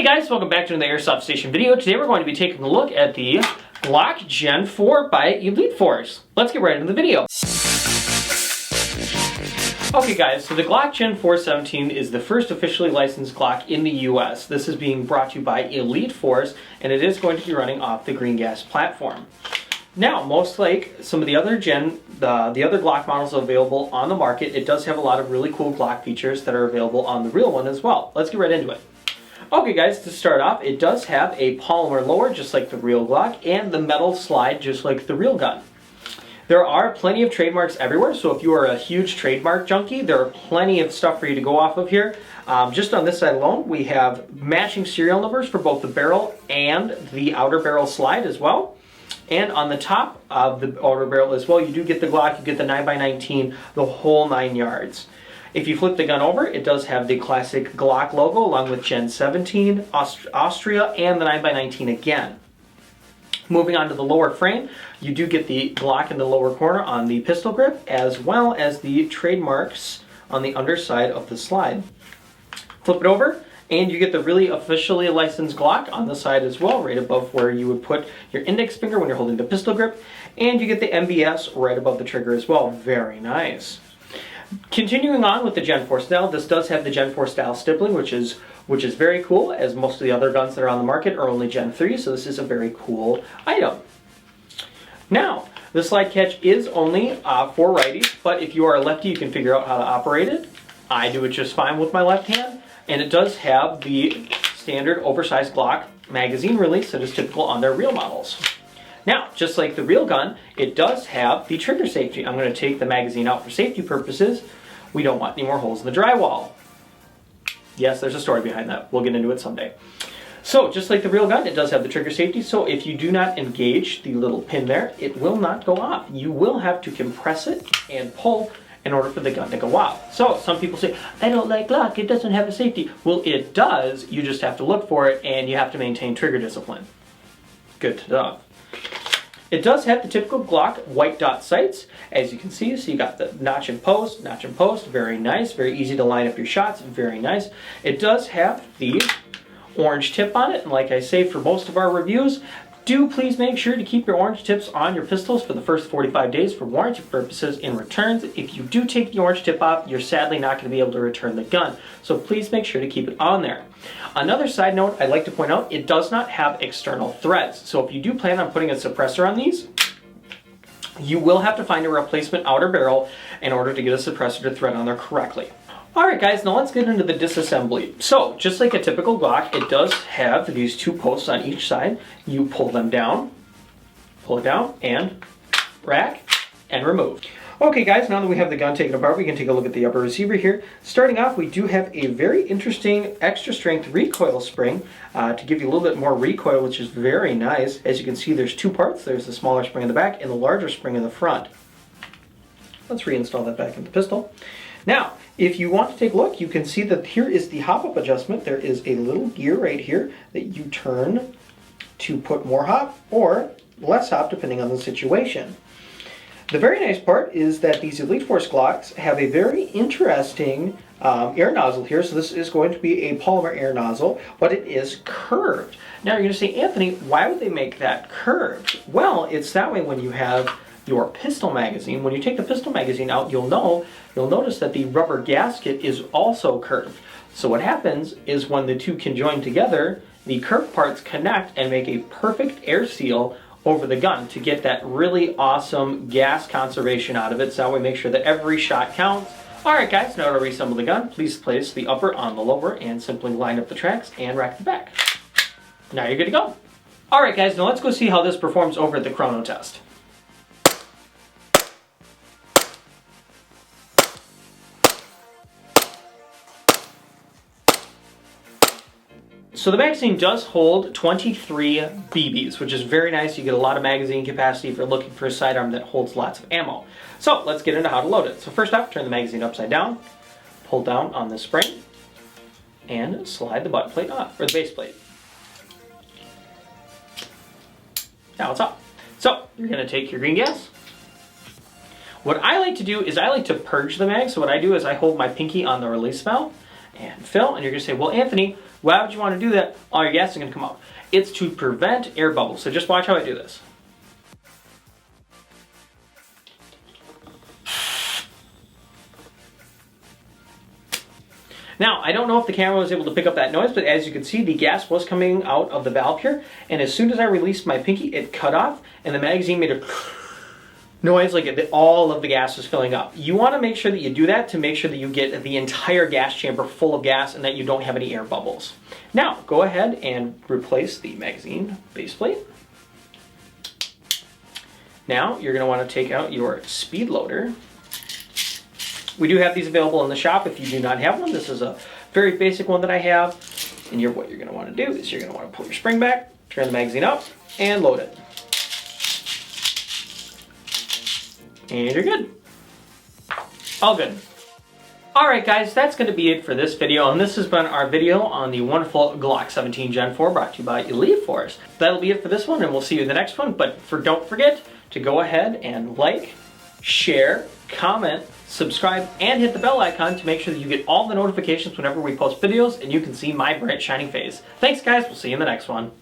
guys, welcome back to the Airsoft Station video. Today we're going to be taking a look at the Glock Gen 4 by Elite Force. Let's get right into the video. Okay guys, so the Glock Gen 417 is the first officially licensed Glock in the US. This is being brought to you by Elite Force, and it is going to be running off the green gas platform. Now, most like some of the other the other Glock models available on the market, it does have a lot of really cool Glock features that are available on the real one as well. Let's get right into it. Okay guys, to start off, it does have a polymer lower just like the real Glock and the metal slide just like the real gun. There are plenty of trademarks everywhere, so if you are a huge trademark junkie, there are plenty of stuff for you to go off of here. Just on this side alone, we have matching serial numbers for both the barrel and the outer barrel slide as well. And on the top of the outer barrel as well, you do get the Glock, you get the 9x19, the whole 9 yards. If you flip the gun over, it does have the classic Glock logo along with Gen 17, Austria, and the 9x19 again. Moving on to the lower frame, you do get the Glock in the lower corner on the pistol grip, as well as the trademarks on the underside of the slide. Flip it over, and you get the really officially licensed Glock on the side as well, right above where you would put your index finger when you're holding the pistol grip. And you get the MBS right above the trigger as well. Very nice. Continuing on with the Gen 4 style, this does have the Gen 4 style stippling, which is very cool, as most of the other guns that are on the market are only Gen 3, so this is a very cool item. Now, the slide catch is only for righties, but if you are a lefty, you can figure out how to operate it. I do it just fine with my left hand, and it does have the standard oversized Glock magazine release that is typical on their real models. Now, just like the real gun, it does have the trigger safety. I'm going to take the magazine out for safety purposes. We don't want any more holes in the drywall. Yes, there's a story behind that. We'll get into it someday. So, just like the real gun, it does have the trigger safety, so if you do not engage the little pin there, it will not go off. You will have to compress it and pull in order for the gun to go off. So, some people say, I don't like Glock, it doesn't have a safety. Well, it does, you just have to look for it, and you have to maintain trigger discipline. Good stuff. It does have the typical Glock white dot sights, as you can see. So you got the notch and post, very nice, very easy to line up your shots, very nice. It does have the orange tip on it, and like I say for most of our reviews, do please make sure to keep your orange tips on your pistols for the first 45 days for warranty purposes in returns. If you do take the orange tip off, you're sadly not going to be able to return the gun. So please make sure to keep it on there. Another side note I'd like to point out, it does not have external threads. So if you do plan on putting a suppressor on these, you will have to find a replacement outer barrel in order to get a suppressor to thread on there correctly. Alright guys, now let's get into the disassembly. So, just like a typical Glock, it does have these two posts on each side. You pull them down, pull it down, and rack, and remove. Okay guys, now that we have the gun taken apart, we can take a look at the upper receiver here. Starting off, we do have a very interesting extra strength recoil spring to give you a little bit more recoil, which is very nice. As you can see, there's two parts. There's the smaller spring in the back and the larger spring in the front. Let's reinstall that back in the pistol. Now, if you want to take a look, you can see that here is the hop-up adjustment. There is a little gear right here that you turn to put more hop or less hop depending on the situation. The very nice part is that these Elite Force Glocks have a very interesting air nozzle here. So this is going to be a polymer air nozzle, but it is curved. Now you're going to say, Anthony, why would they make that curved? Well, it's that way when you have your pistol magazine. When you take the pistol magazine out, you'll notice that the rubber gasket is also curved. So what happens is when the two can join together, the curved parts connect and make a perfect air seal over the gun to get that really awesome gas conservation out of it. So that way make sure that every shot counts. Alright guys, now to reassemble the gun, please place the upper on the lower and simply line up the tracks and rack the back. Now you're good to go. Alright guys, now let's go see how this performs over at the chrono test. So the magazine does hold 23 BBs, which is very nice. You get a lot of magazine capacity if you're looking for a sidearm that holds lots of ammo. So let's get into how to load it. So first off, turn the magazine upside down, pull down on the spring, and slide the butt plate off, or the base plate. Now it's off. So you're going to take your green gas. What I like to do is I like to purge the mag. So what I do is I hold my pinky on the release valve, and fill. And you're gonna say, well, Anthony, why would you want to do that? All your gas is gonna come out. It's to prevent air bubbles. So just watch how I do this. Now, I don't know if the camera was able to pick up that noise, but as you can see, the gas was coming out of the valve here, and as soon as I released my pinky, it cut off, and the magazine made a noise like all of the gas was filling up. You want to make sure that you do that to make sure that you get the entire gas chamber full of gas and that you don't have any air bubbles. Now, go ahead and replace the magazine base plate. Now, you're going to want to take out your speed loader. We do have these available in the shop if you do not have one. This is a very basic one that I have. And what you're going to want to do is you're going to want to pull your spring back, turn the magazine up, and load it. And you're good. All good. Alright guys, that's going to be it for this video, and this has been our video on the wonderful Glock 17 Gen 4 brought to you by Elite Force. That'll be it for this one, and we'll see you in the next one, but don't forget to go ahead and like, share, comment, subscribe, and hit the bell icon to make sure that you get all the notifications whenever we post videos and you can see my bright shining face. Thanks guys, we'll see you in the next one.